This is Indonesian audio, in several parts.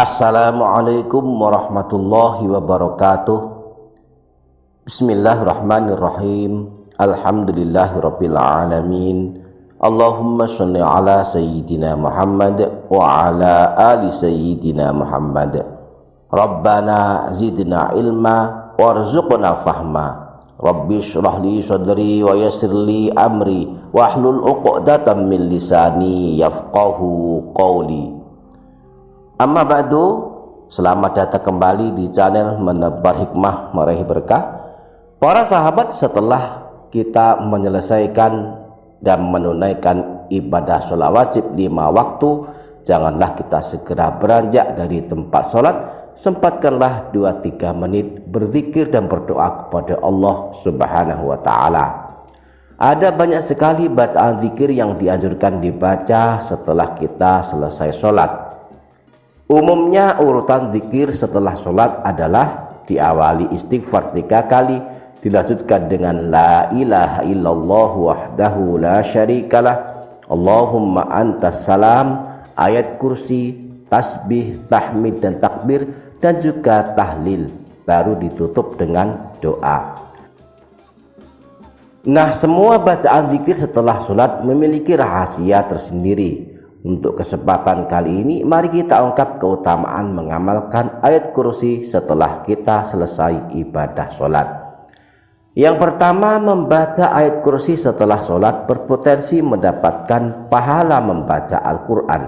Assalamualaikum warahmatullahi wabarakatuh. Bismillahirrahmanirrahim. Alhamdulillahirabbil alamin. Allahumma shalli ala sayyidina Muhammad wa ala ali sayyidina Muhammad. Rabbana zidna ilma warzuqna fahma. Rabbi shrah li sadri wa yassir li amri wahlul 'uqdatam min lisani yafqahu qawli. Amma ba'du, selamat datang kembali di channel Menebar Hikmah Meraih Berkah. Para sahabat, setelah kita menyelesaikan dan menunaikan ibadah sholat wajib 5 waktu, janganlah kita segera beranjak dari tempat sholat. Sempatkanlah 2-3 menit berzikir dan berdoa kepada Allah Subhanahu wa ta'ala. Ada banyak sekali bacaan zikir yang dianjurkan dibaca setelah kita selesai sholat. Umumnya urutan zikir setelah sholat adalah diawali istighfar 3 kali, dilanjutkan dengan la ilaha illallah wahdahu la syarikalah, Allahumma antas salam, ayat kursi, tasbih, tahmid dan takbir, dan juga tahlil, baru ditutup dengan doa. Nah, semua bacaan zikir setelah sholat memiliki rahasia tersendiri. Untuk kesempatan kali ini, mari kita ungkap keutamaan mengamalkan ayat kursi setelah kita selesai ibadah sholat. Yang pertama, membaca ayat kursi setelah sholat berpotensi mendapatkan pahala membaca Al-Quran.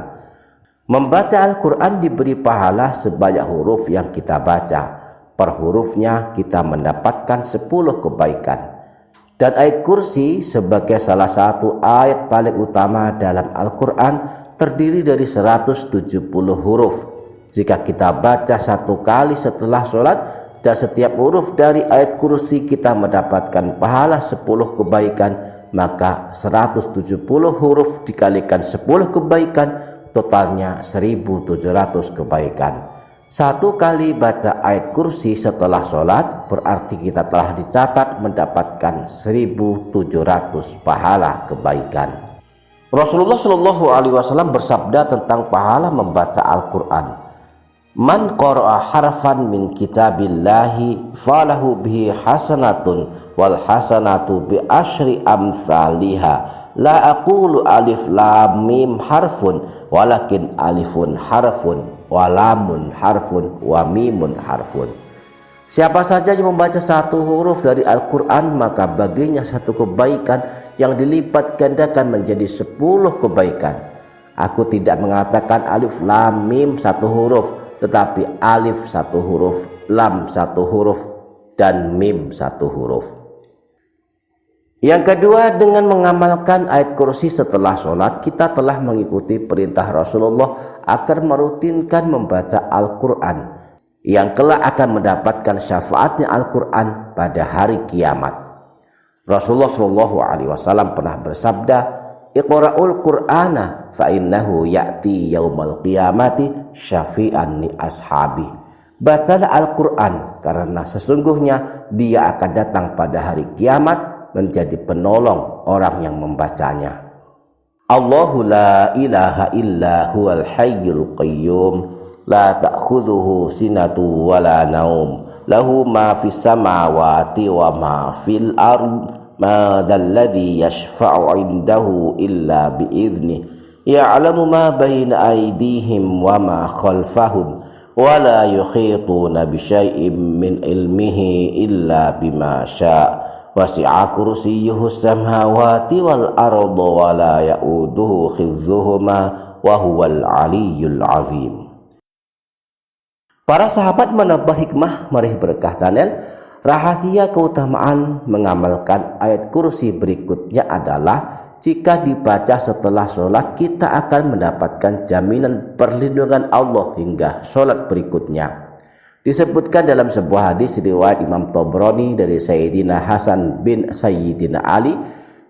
Membaca Al-Quran diberi pahala sebanyak huruf yang kita baca. Per hurufnya kita mendapatkan 10 kebaikan. Dan ayat kursi sebagai salah satu ayat paling utama dalam Al-Quran terdiri dari 170 huruf. Jika kita baca 1 kali setelah sholat dan setiap huruf dari ayat kursi kita mendapatkan pahala 10 kebaikan, maka 170 huruf dikalikan 10 kebaikan, totalnya 1700 kebaikan. 1 kali baca ayat kursi setelah sholat berarti kita telah dicatat mendapatkan 1700 pahala kebaikan. Rasulullah Shallallahu Alaihi Wasallam bersabda tentang pahala membaca Al-Quran. Man qara'a harfan min kitabillahi falahu bihi hasanatun wal hasanatu bi asyri amsalihha. La aqulu alif lam mim harfun walakin alifun harfun wa lamun harfun wa mimun harfun. Siapa saja yang membaca 1 huruf dari Al-Quran, maka baginya 1 kebaikan yang dilipat gandakan menjadi 10 kebaikan. Aku tidak mengatakan alif lam mim 1 huruf, tetapi alif 1 huruf, lam 1 huruf, dan mim 1 huruf. Yang kedua, dengan mengamalkan ayat kursi setelah sholat, kita telah mengikuti perintah Rasulullah agar merutinkan membaca Al-Quran yang kelak akan mendapatkan syafaatnya Al-Quran pada hari kiamat. Rasulullah Shallallahu Alaihi Wasallam pernah bersabda, Iqra'ul Qur'ana fa innahu ya'ti yaumal qiyamati syafi'an li ashabi. Bacalah Al-Quran karena sesungguhnya dia akan datang pada hari kiamat menjadi penolong orang yang membacanya. Allahu la ilaha illa huwal hayyul qayyum la ta'khudhuhu sinatu wala naum lahu ma fis samawati wa ma fil ard ma dzalladzi yashfa'u 'indahu illa bi idzni ya'lamu ma baina aydihim wa ma khalfahum wa la yuhituna bi syai'in min ilmihi illa bima syaa' wasi'a kursiyyuhu samawati wal arda wa la ya'uduhu hifdzuhuma wa huwal 'aliyyul 'azim. Para sahabat Menebar Hikmah Meraih Berkah channel, rahasia keutamaan mengamalkan ayat kursi berikutnya adalah jika dibaca setelah sholat kita akan mendapatkan jaminan perlindungan Allah hingga sholat berikutnya. Disebutkan dalam sebuah hadis riwayat Imam Tabrani dari Sayyidina Hasan bin Sayyidina Ali,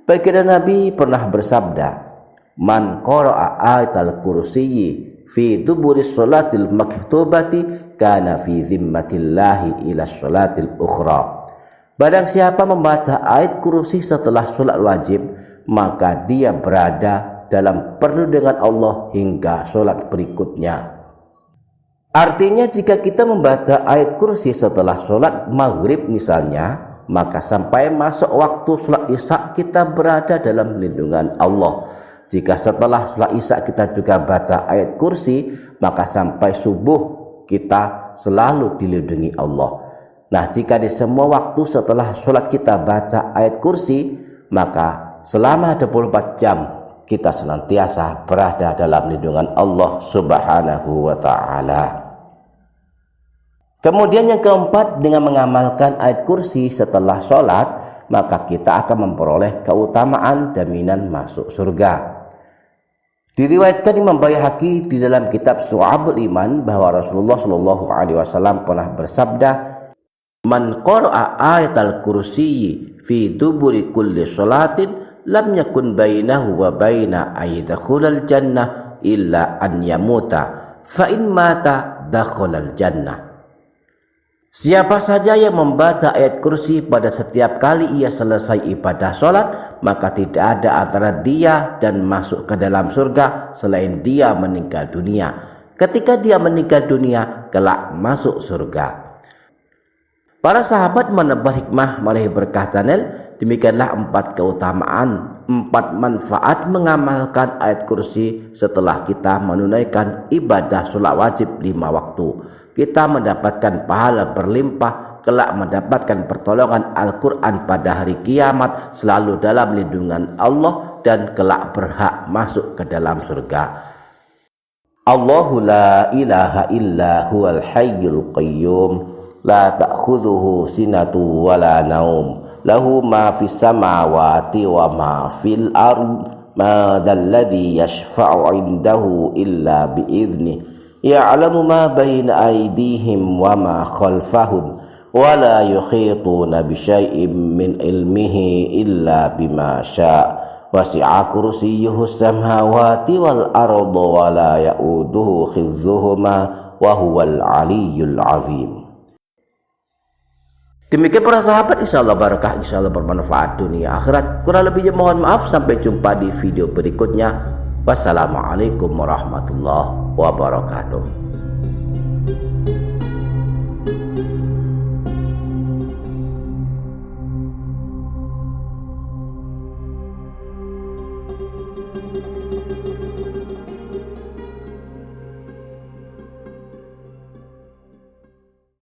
baginda Nabi pernah bersabda, Man qara'a ayatal kursiyyi fi duburis sholatil maktubati kana fi zimmatillahi ila sholatil ukhra. Barang siapa membaca ayat kursi setelah sholat wajib, maka dia berada dalam perlindungan Allah hingga sholat berikutnya. Artinya jika kita membaca ayat kursi setelah sholat maghrib misalnya, maka sampai masuk waktu sholat isya kita berada dalam lindungan Allah. Jika setelah sholat isya kita juga baca ayat kursi, maka sampai subuh kita selalu dilindungi Allah. Nah, jika di semua waktu setelah sholat kita baca ayat kursi, maka selama 24 jam kita senantiasa berada dalam lindungan Allah Subhanahu wa ta'ala. Kemudian yang keempat, dengan mengamalkan ayat kursi setelah sholat, maka kita akan memperoleh keutamaan jaminan masuk surga. Diriwayatkan Imam Baihaqi di dalam kitab Syu'abul Iman bahwa Rasulullah Shallallahu Alaihi Wasallam pernah bersabda, "Man qara'a ayatal kursiyyi fi duburi kulli sholatin, lam yakun bainahu wa baina aydakhulal jannah illa an yamuta, fa in mata dakhalal jannah." Siapa saja yang membaca ayat kursi pada setiap kali ia selesai ibadah sholat, maka tidak ada antara dia dan masuk ke dalam surga selain dia meninggal dunia. Ketika dia meninggal dunia, kelak masuk surga. Para sahabat menebar hikmah meraih berkah channel. Demikianlah 4 keutamaan, 4 manfaat mengamalkan ayat kursi setelah kita menunaikan ibadah sholat wajib 5 waktu. Kita mendapatkan pahala berlimpah, kelak mendapatkan pertolongan Al-Quran pada hari kiamat, selalu dalam lindungan Allah, dan kelak berhak masuk ke dalam surga. Allahu la ilaha illa huwal hayyul qayyum, la ta'khudhuhu sinatu wa la naum, lahu ma fis samawati wa ma fil ard, ma dzalladzi yashfa'u 'indahu illa bi'idznihi, ya'lamu ma baina aydihim wa ma khalfahum, wa la yukhituna bi syai'in min ilmihi illa bima syaa', wasi'a kursiyyuhu samawati wal arda wa la ya'uduhu khidzuhuma wa huwal 'aliyyul 'azim. Demikian para sahabat, insyaallah barakah, insyaallah bermanfaat dunia akhirat. Kurang lebihnya mohon maaf, sampai jumpa di video berikutnya. Wassalamualaikum warahmatullahi wabarakatuh.